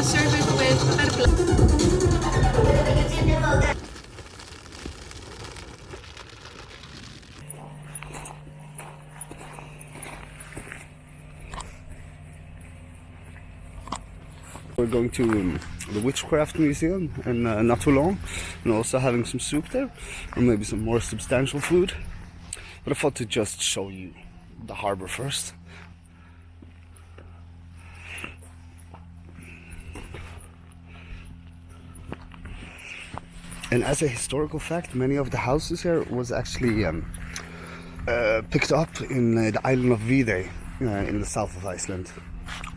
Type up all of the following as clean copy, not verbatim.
serve it with better. We're going to the Witchcraft Museum in not too long, and also having some soup there, or maybe some more substantial food. But I thought to just show you the harbor first. And as a historical fact, many of the houses here was actually picked up in the island of Viðey in the south of Iceland.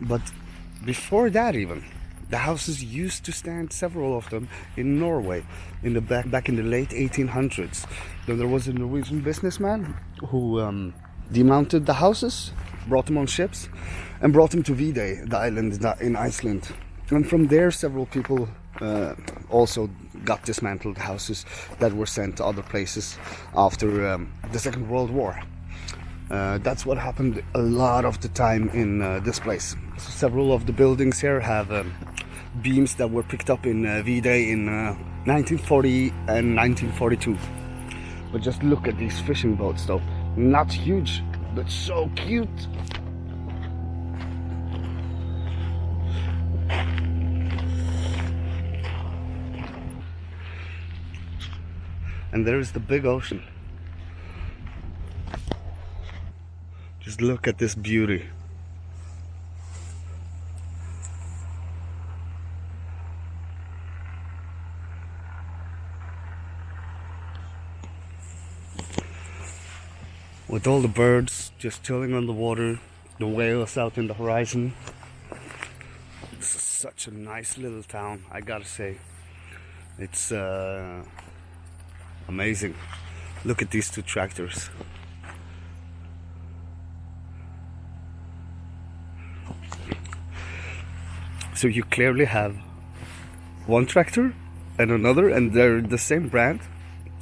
But before that even, the houses used to stand, several of them, in Norway in the back in the late 1800s. Then there was a Norwegian businessman who demounted the houses, brought them on ships, and brought them to Viðey, the island in Iceland. And from there, several people also got dismantled houses that were sent to other places after the Second World War. That's what happened a lot of the time in this place. So several of the buildings here have beams that were picked up in Viðey in 1940 and 1942. But just look at these fishing boats though. Not huge, but so cute. And there is the big ocean. Just look at this beauty. With all the birds just chilling on the water, the whales out in the horizon. This is such a nice little town, I gotta say. It's amazing. Look at these two tractors. So you clearly have one tractor and another, and they're the same brand.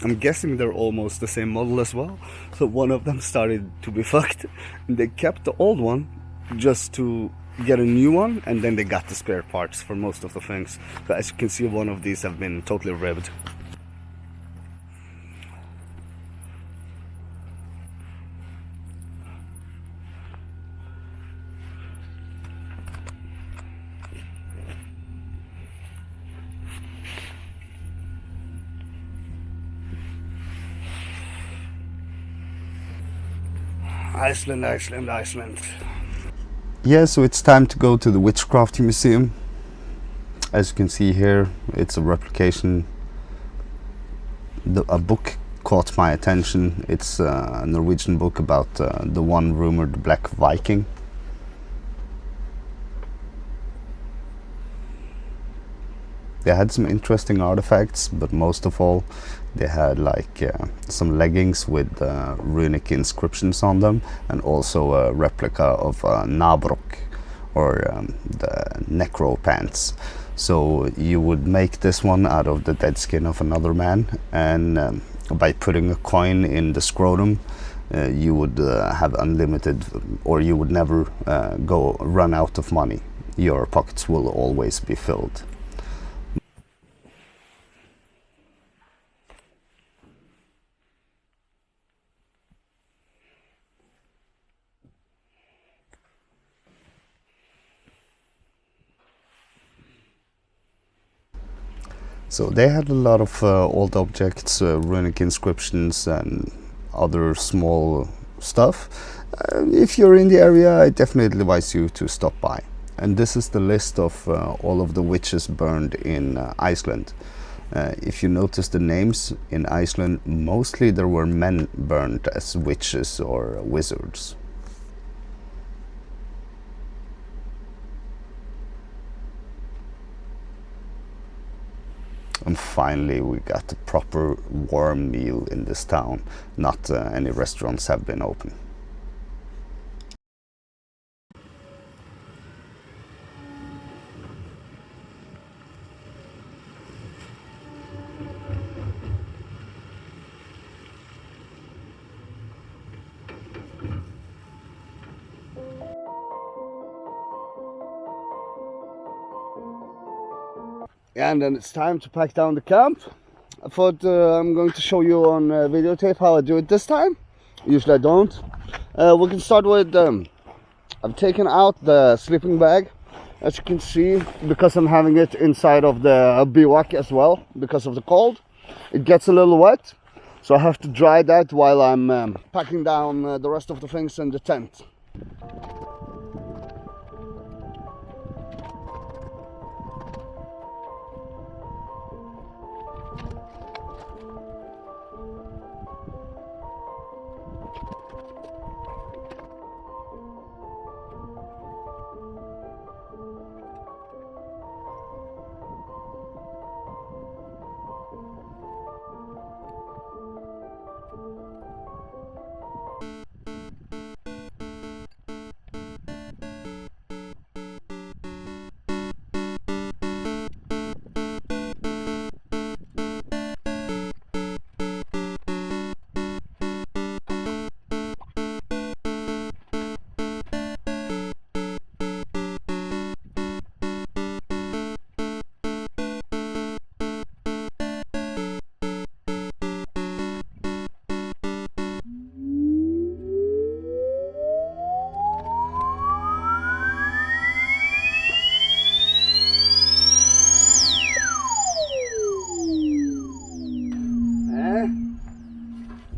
I'm guessing they're almost the same model as well. So one of them started to be fucked, and they kept the old one just to get a new one, and then they got the spare parts for most of the things. So as you can see, one of these have been totally ribbed. Iceland, Iceland, Iceland. Yeah, so it's time to go to the Witchcraft Museum. As you can see here, it's a replication. A book caught my attention. It's a Norwegian book about the one rumored Black Viking. They had some interesting artifacts, but most of all, they had like some leggings with runic inscriptions on them, and also a replica of Nabrok, or the necro pants. So you would make this one out of the dead skin of another man, and by putting a coin in the scrotum, you would have unlimited, or you would never run out of money. Your pockets will always be filled. So they had a lot of old objects, runic inscriptions and other small stuff. If you're in the area, I definitely advise you to stop by. And this is the list of all of the witches burned in Iceland. If you notice the names in Iceland, mostly there were men burned as witches or wizards. And finally we got a proper warm meal in this town. Not any restaurants have been open. Yeah, and then it's time to pack down the camp. I thought I'm going to show you on videotape how I do it this time. Usually I don't. We can start with I've taken out the sleeping bag, as you can see, because I'm having it inside of the bivouac as well, because of the cold. It gets a little wet, so I have to dry that while I'm packing down the rest of the things in the tent.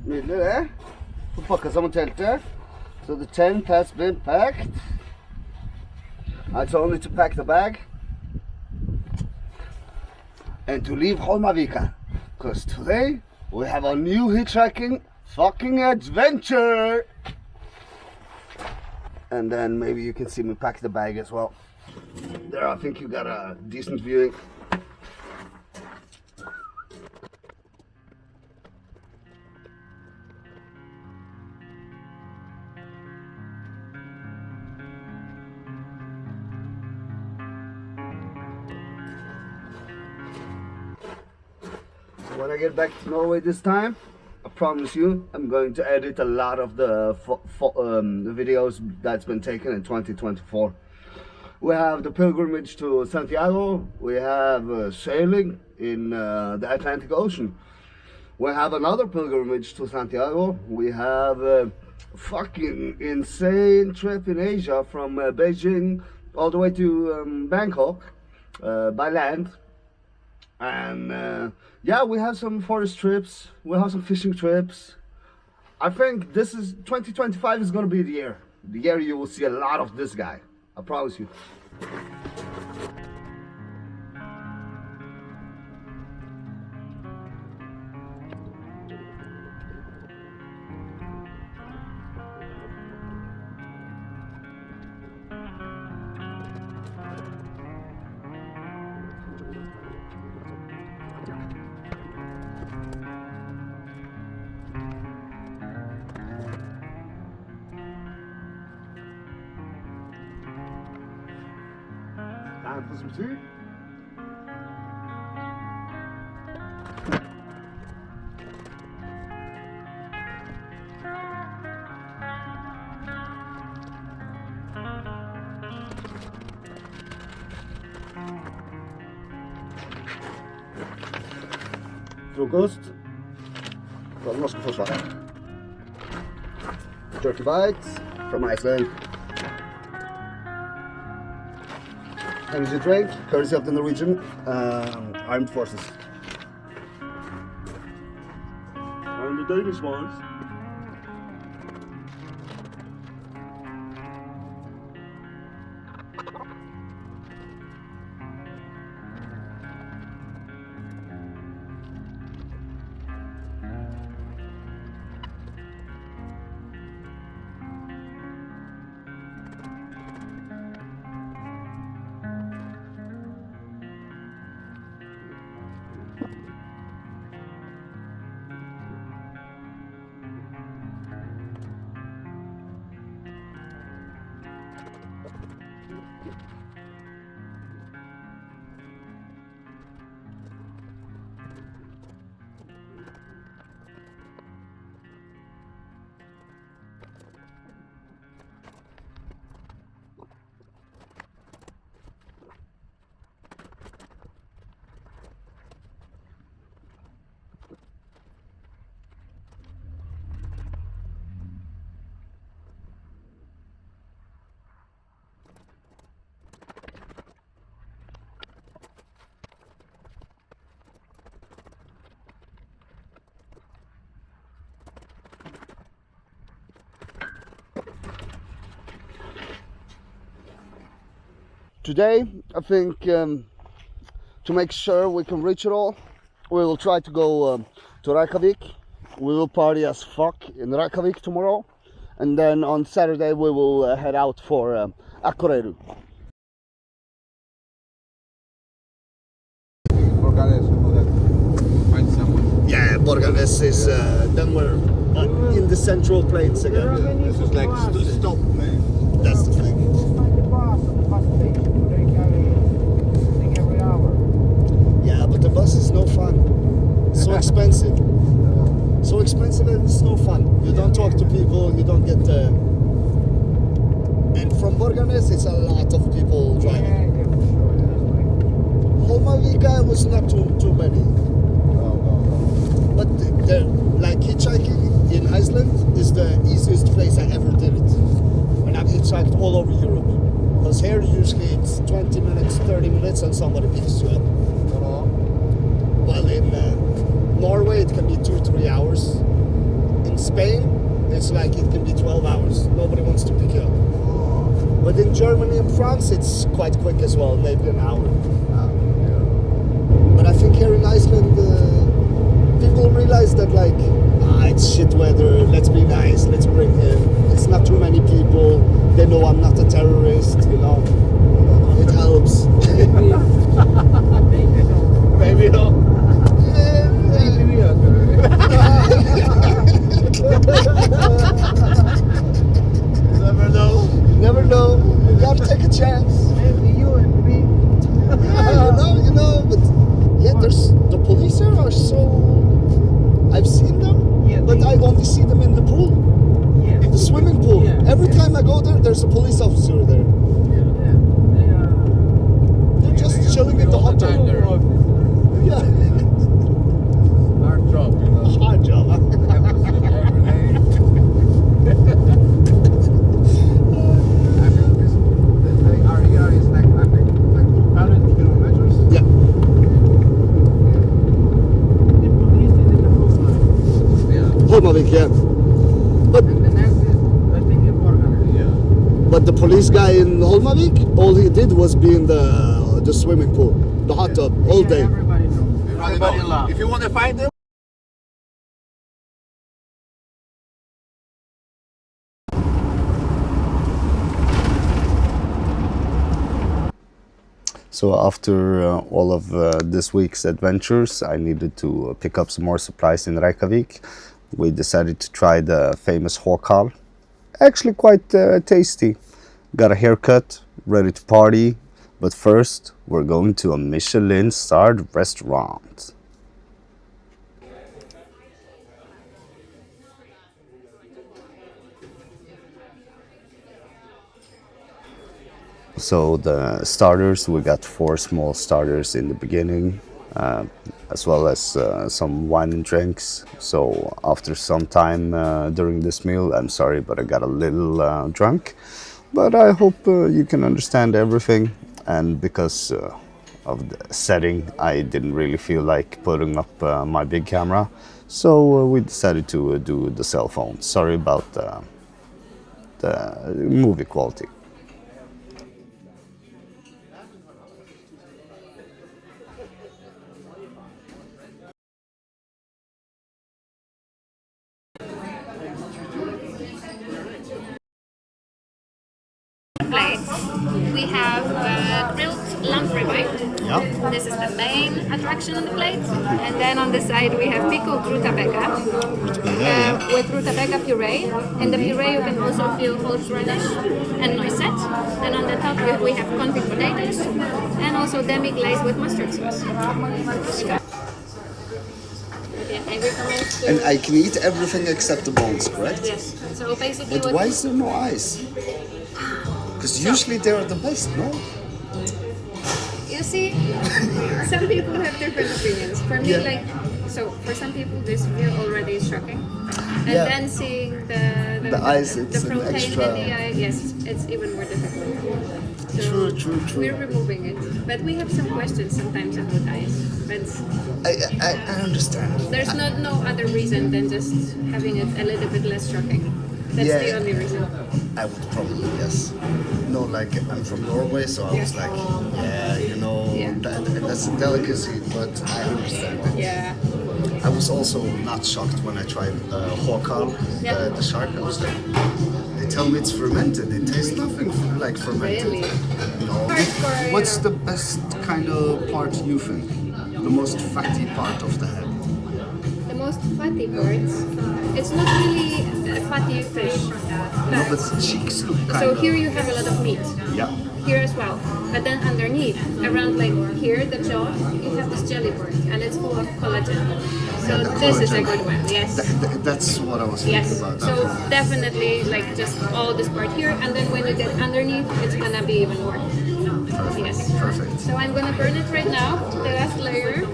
Nydelig det. Så pakket sammen teltet. So the tent has been packed. It's only to pack the bag and to leave Holmavika, because today we have a new hitchhiking fucking adventure. And then maybe you can see me pack the bag as well. There, I think you got a decent viewing. When I get back to Norway this time, I promise you, I'm going to edit a lot of the videos that's been taken in 2024. We have the pilgrimage to Santiago, we have sailing in the Atlantic Ocean, we have another pilgrimage to Santiago, we have a fucking insane trip in Asia from Beijing all the way to Bangkok by land. And yeah, we have some forest trips, we have some fishing trips. I think 2025 is gonna be the year you will see a lot of this guy, I promise you. Time for some tea. Frokost fra det norske forsvaret. Turkey bites from Iceland. Energy drink, courtesy of the Norwegian Armed Forces. And the Danish ones. Today, I think to make sure we can reach it all, we will try to go to Reaykjavik. We will party as fuck in Reaykjavik tomorrow, and then on Saturday we will head out for Akureyri. Find someone. Yeah, Borgarnes is then we're in the central plains again. This is like stop, man. That's the thing. Find the bus at the bus station. They carry thing every hour. Yeah, but the bus is no fun. It's so expensive. So expensive and it's no fun. You don't talk to people, you don't get the... And from Borgarnes, it's a lot of people driving. Yeah, for sure. Holmavika was not too many. No. But like hitchhiking in Iceland is the easiest place I ever did it. And I've hitchhiked all over Europe. Because here usually it's 20 minutes, 30 minutes and somebody picks you up. Well, in Norway it can be 2-3 hours. In Spain it's like it can be 12 hours. Nobody wants to pick you up. But in Germany and France it's quite quick as well, maybe an hour. But I think here in Iceland people realize that like it's shit weather, let's be nice, let's bring him. It's not too many people. They know I'm not a terrorist, you know. It helps. Maybe no. Never know. You never know. You gotta take a chance. Maybe you and me. Yeah, you know, but yeah, there's the police here are so. I've seen them, Yeah, but I only see them in the pool, Yeah. the swimming pool. Yeah. Every time I go there, there's a police officer there. They are. They're just chilling in the hot tub. Yeah, Hard job, you know. hard job. Huh? Have to sleep every day. I think this area is like I think like 200 kilometers. Yeah. The police is in the room. Yeah. Holmavik, yeah. And the next is, I think, in Borgarnes. Yeah. But the police guy in Holmavik, all he did was be in the swimming pool, the hot tub, all day. Everybody knows. Everybody loves. If you want to find them. So after all of this week's adventures, I needed to pick up some more supplies in Reykjavik. We decided to try the famous håkal. Actually quite tasty. Got a haircut, ready to party. But first, we're going to a Michelin-starred restaurant. So the starters, we got 4 small starters in the beginning, as well as some wine and drinks. So after some time during this meal, I'm sorry, but I got a little drunk. But I hope you can understand everything. And because of the setting, I didn't really feel like putting up my big camera. So we decided to do the cell phone. Sorry about the movie quality. Plates. We have grilled lamb ribeye. Yeah. This is the main attraction on the plate. And then on the side we have pickled rutabaga with rutabaga puree. In the puree you can also feel horseradish and noisette. And on the top we have confit potatoes and also demi-glazed with mustard sauce. Okay, I recommend to... And I can eat everything except the bones, correct? Yes. So basically But why is there no eyes? Because usually they are the best, no? you see, some people have different opinions. For me, Yeah. like, so for some people, this view already is shocking, and Yeah. then seeing the eyes, the it's an protein extra- in the eye, yes, it's even more difficult. True, true, true. We're removing it, but we have some questions sometimes about eyes. But I understand. there's no other reason than just having it a little bit less shocking. That's Yeah. the only reason. I would probably guess. No, like I'm from Norway, so I was like, yeah, you know, Yeah. that's a delicacy, but I understand it. Yeah. I was also not shocked when I tried håkal, Yeah. the shark. I was like, they tell me it's fermented. It tastes nothing like fermented. Really? No. Hardcore, What's you the best kind of part you think? The most fatty part of the head? The most fatty parts. It's not really a fatty fish. No, but the cheeks look kind So of. here you have a lot of meat. Yeah. Here as well. But then underneath, around like here, the jaw, you have this jelly part, and it's full of collagen. So the this is a collagen. good one. Yes. That's what I was thinking Yes. about. So definitely like just all this part here, and then when you get underneath, it's gonna be even more. Yes. Perfect. So I'm gonna burn it right now, the last layer.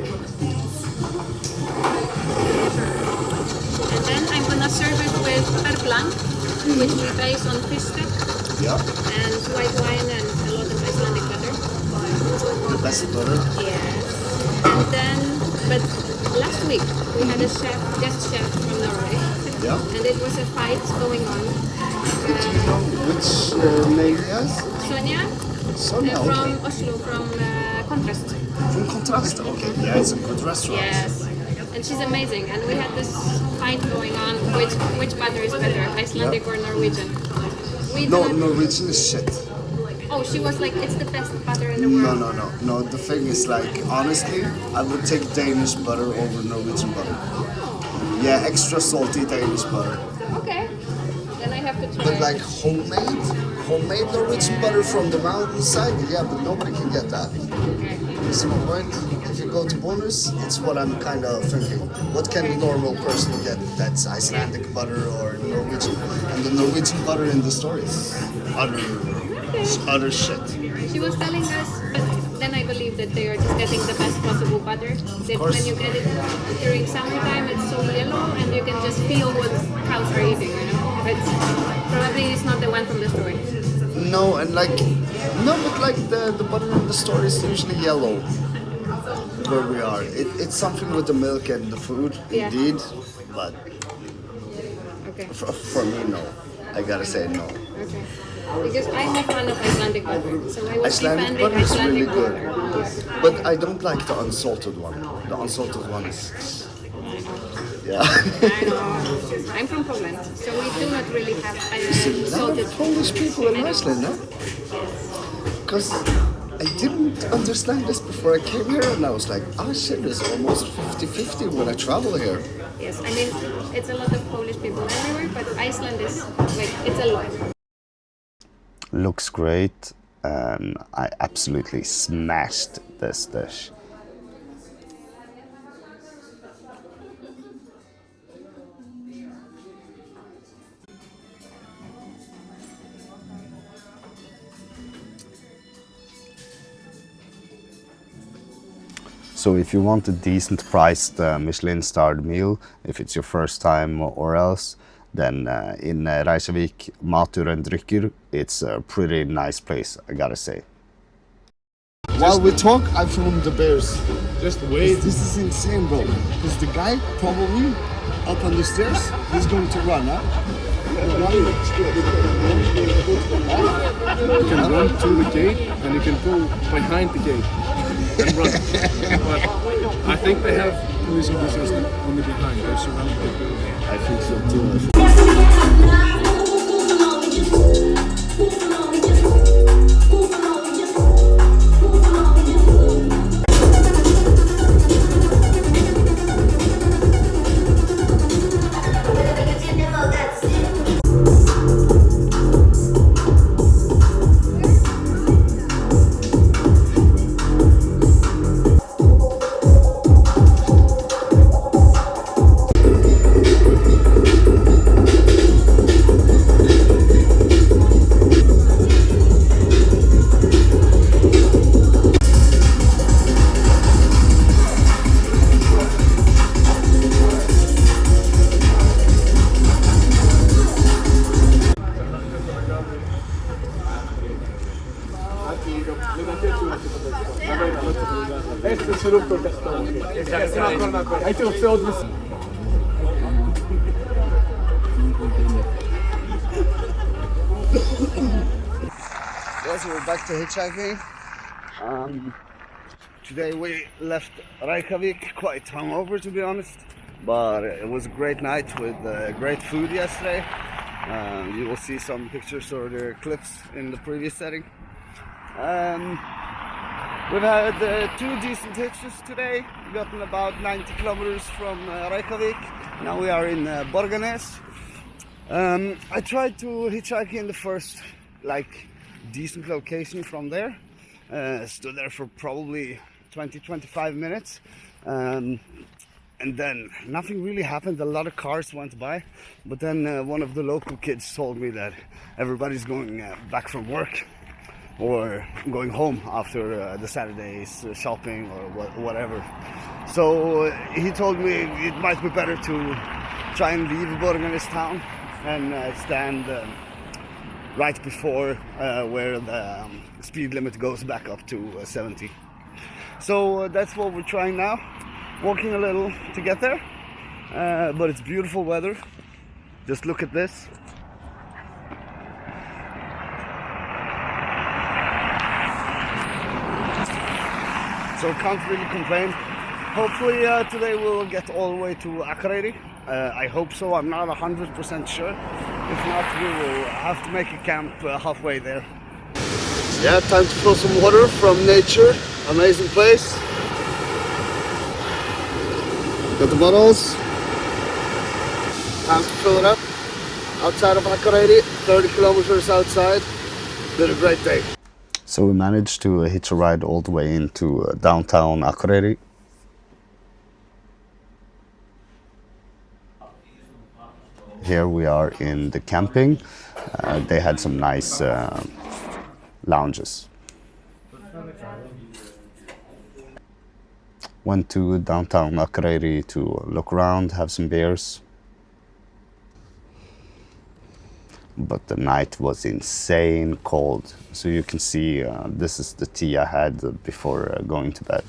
And then I'm gonna serve it with perplan, which we base on fish stock Yeah. and white wine and a lot of Icelandic butter. The best butter. Yes. And then, but last week we had a guest chef from Norway. Yeah. And it was a fight going on. Which name yes? Sonia Sonia. from Okay. Oslo, from Contrast. From Contrast. Okay. Yeah, it's a good restaurant. Yes. And she's amazing. And we had this fight going on, which butter is better, Icelandic or Norwegian. We No, don't- Norwegian is shit. Oh, she was like, it's the best butter in the world. No. The thing is, like, honestly, I would take Danish butter over Norwegian butter. Yeah, extra salty Danish butter. Okay. Then I have to try. But like homemade Norwegian butter from the mountainside, yeah, but nobody can get that. Okay. You see my point? If you go to bonus, it's what I'm kind of thinking. What can the normal person get that's Icelandic butter or Norwegian? And the Norwegian butter in the store is utter shit. She was telling us, but then I believe that they are just getting the best possible butter. That course. when you get it during summertime, it's so yellow and you can just feel what cows are eating, you know? But probably it's not the one from the store. No, and like, no, but like the butter in the store is usually yellow. Where we are, it's something with the milk and the food, Yeah. indeed. But Okay. for me, no. I gotta say no. Okay. Because I'm a fan of Icelandic butter, so I was Icelandic defending butter is Icelandic really good. butter. But I don't like the unsalted one. The unsalted one is. Yeah. I know. I'm from Poland, so we do not really have A lot salted. of Polish people in Iceland, no? Because I didn't understand this before I came here, and I was like, oh shit, it's almost 50-50 when I travel here. Yes, I mean, it's a lot of Polish people everywhere, but Iceland is, like, it's a lot. Looks great, and I absolutely smashed this dish. So if you want a decent priced Michelin starred meal, if it's your first time or else, then in Reaykjavik, Matur and Drykkur, it's a pretty nice place, I gotta say. While we talk, I filmed the bears. Just wait. This is insane, bro. Because the guy probably up on the stairs, he's going to run, huh? You can run to the gate and you can go behind the gate and run. But I think they have police officers only behind. They're surrounded the building. I think so too. guys, we're back to hitchhiking. Today we left Reykjavik quite hungover, to be honest, but it was a great night with great food yesterday. You will see some pictures or the clips in the previous setting. We've had 2 decent hitches today. We've gotten about 90 kilometers from Reykjavik. Now we are in Borgarnes. I tried to hitchhike in the first decent location from there. Stood there for probably 20-25 minutes, and then nothing really happened. A lot of cars went by, but then one of the local kids told me that everybody's going back from work or going home after the Saturday's shopping or whatever. So he told me it might be better to try and leave Borgarnes town and stand right before where the speed limit goes back up to 70. So that's what we're trying now, walking a little to get there, but it's beautiful weather. Just look at this. So can't really complain. Hopefully today we'll get all the way to Akureyri. I hope so. I'm not 100% sure. If not, we will have to make a camp halfway there. Yeah, time to fill some water from nature. Amazing place. Got the bottles. Time to fill it up. Outside of Akureyri, 30 kilometers outside. Been a great day. So we managed to hitch a ride all the way into downtown Akureyri. Here we are in the camping. They had some nice lounges. Went to downtown Akureyri to look around, have some beers. But the night was insane cold. So you can see this is the tea I had before going to bed.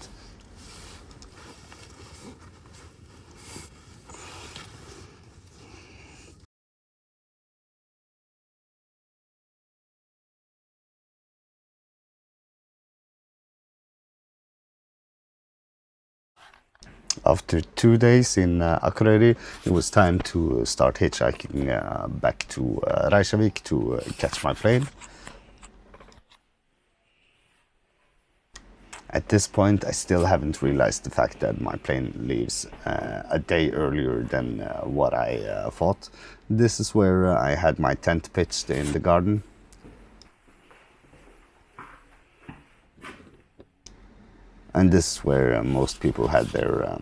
After 2 days in Akureyri, it was time to start hitchhiking back to Reykjavik to catch my plane. At this point, I still haven't realized the fact that my plane leaves a day earlier than what I thought. This is where I had my tent pitched in the garden. And this is where most people had their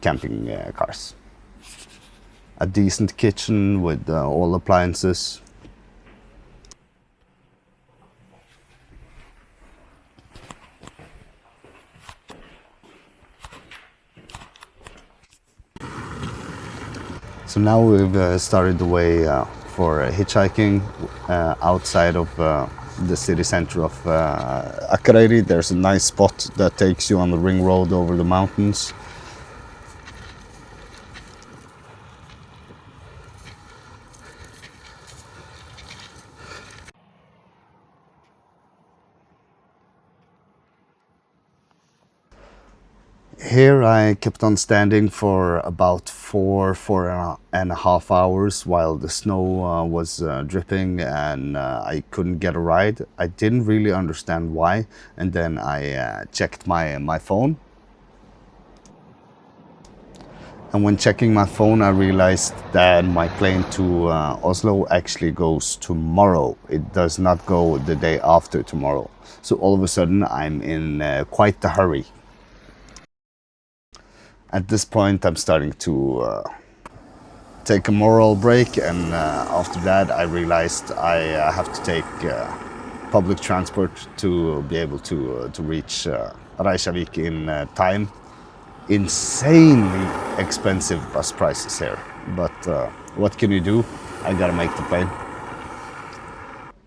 camping cars. A decent kitchen with all appliances. So now we've started the way for hitchhiking outside of the city center of Akureyri. There's a nice spot that takes you on the ring road over the mountains. Here I kept on standing for about four and a half hours while the snow was dripping and I couldn't get a ride. I didn't really understand why, and then I checked my phone. And when checking my phone, I realized that my plane to Oslo actually goes tomorrow. It does not go the day after tomorrow. So all of a sudden I'm in quite a hurry. At this point, I'm starting to take a moral break, and after that, I realized I have to take public transport to be able to reach Reykjavik in time. Insanely expensive bus prices here, but what can you do? I gotta make the plane.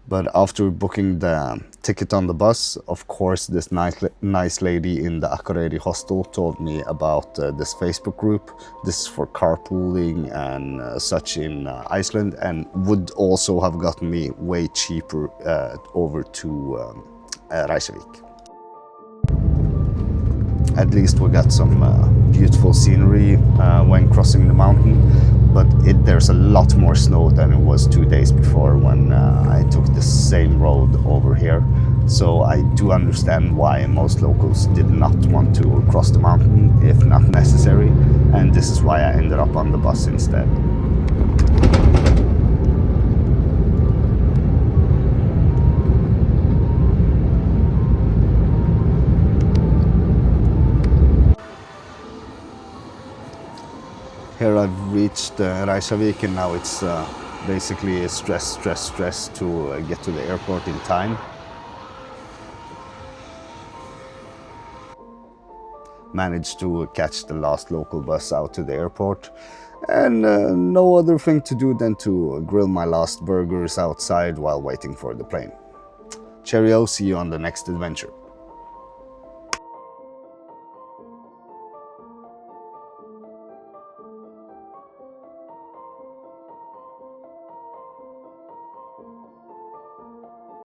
But after booking the ticket on the bus, of course, this nice lady in the Akureyri hostel told me about this Facebook group. This is for carpooling and such in Iceland, and would also have gotten me way cheaper over to Reykjavik. At least we got some beautiful scenery when crossing the mountain, but there's a lot more snow than it was 2 days before when I took the same road over here. So I do understand why most locals did not want to cross the mountain if not necessary, and this is why I ended up on the bus instead. Here I've reached Reykjavik, and now it's basically a stress to get to the airport in time. Managed to catch the last local bus out to the airport, and no other thing to do than to grill my last burgers outside while waiting for the plane. Cheerio, see you on the next adventure.